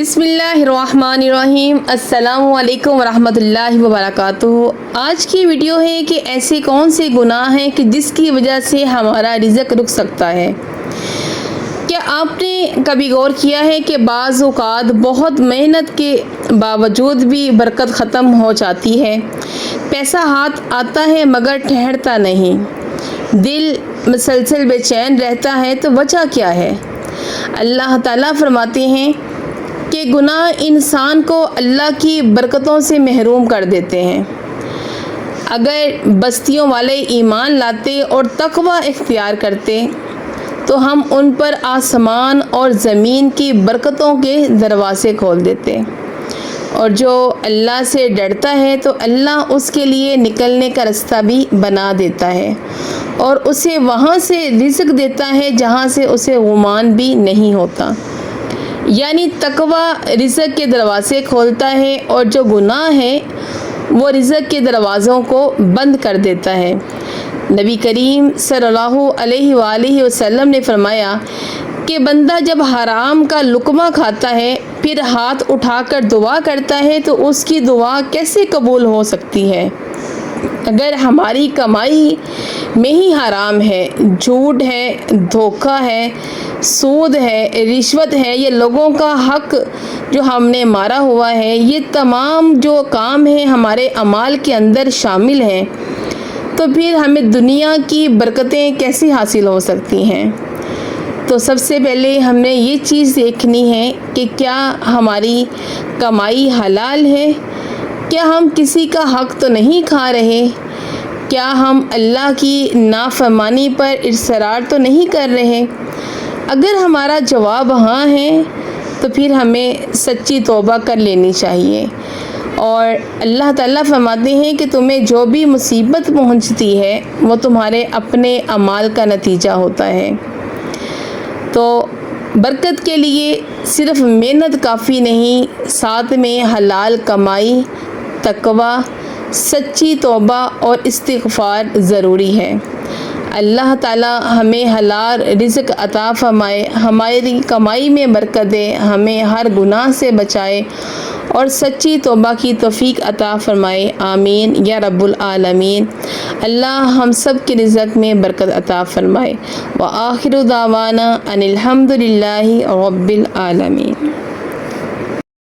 بسم اللہ الرحمن الرحیم۔ السلام علیکم ورحمۃ اللہ وبرکاتہ۔ آج کی ویڈیو ہے کہ ایسے کون سے گناہ ہیں کہ جس کی وجہ سے ہمارا رزق رک سکتا ہے۔ کیا آپ نے کبھی غور کیا ہے کہ بعض اوقات بہت محنت کے باوجود بھی برکت ختم ہو جاتی ہے، پیسہ ہاتھ آتا ہے مگر ٹھہرتا نہیں، دل مسلسل بے چین رہتا ہے، تو وجہ کیا ہے؟ اللہ تعالیٰ فرماتے ہیں کہ گناہ انسان کو اللہ کی برکتوں سے محروم کر دیتے ہیں۔ اگر بستیوں والے ایمان لاتے اور تقوی اختیار کرتے تو ہم ان پر آسمان اور زمین کی برکتوں کے دروازے کھول دیتے، اور جو اللہ سے ڈرتا ہے تو اللہ اس کے لیے نکلنے کا راستہ بھی بنا دیتا ہے اور اسے وہاں سے رزق دیتا ہے جہاں سے اسے گمان بھی نہیں ہوتا۔ یعنی تقوی رزق کے دروازے کھولتا ہے اور جو گناہ ہے وہ رزق کے دروازوں کو بند کر دیتا ہے۔ نبی کریم صلی اللہ علیہ وآلہ وسلم نے فرمایا کہ بندہ جب حرام کا لقمہ کھاتا ہے پھر ہاتھ اٹھا کر دعا کرتا ہے تو اس کی دعا کیسے قبول ہو سکتی ہے؟ اگر ہماری کمائی میں ہی حرام ہے، جھوٹ ہے، دھوکہ ہے، سود ہے، رشوت ہے، یہ لوگوں کا حق جو ہم نے مارا ہوا ہے، یہ تمام جو کام ہیں ہمارے اعمال کے اندر شامل ہیں، تو پھر ہمیں دنیا کی برکتیں کیسے حاصل ہو سکتی ہیں؟ تو سب سے پہلے ہم نے یہ چیز دیکھنی ہے کہ کیا ہماری کمائی حلال ہے؟ کیا ہم کسی کا حق تو نہیں کھا رہے؟ کیا ہم اللہ کی نافرمانی پر اصرار تو نہیں کر رہے؟ اگر ہمارا جواب ہاں ہے تو پھر ہمیں سچی توبہ کر لینی چاہیے، اور اللہ تعالیٰ فرماتے ہیں کہ تمہیں جو بھی مصیبت پہنچتی ہے وہ تمہارے اپنے اعمال کا نتیجہ ہوتا ہے۔ تو برکت کے لیے صرف محنت کافی نہیں، ساتھ میں حلال کمائی، تقوی، سچی توبہ اور استغفار ضروری ہے۔ اللہ تعالیٰ ہمیں حلال رزق عطا فرمائے، ہماری کمائی میں برکت دے، ہمیں ہر گناہ سے بچائے اور سچی توبہ کی توفیق عطا فرمائے، آمین یا رب العالمین۔ اللہ ہم سب کے رزق میں برکت عطا فرمائے۔ وآخر دعوانا ان الحمد للہ رب العالمین۔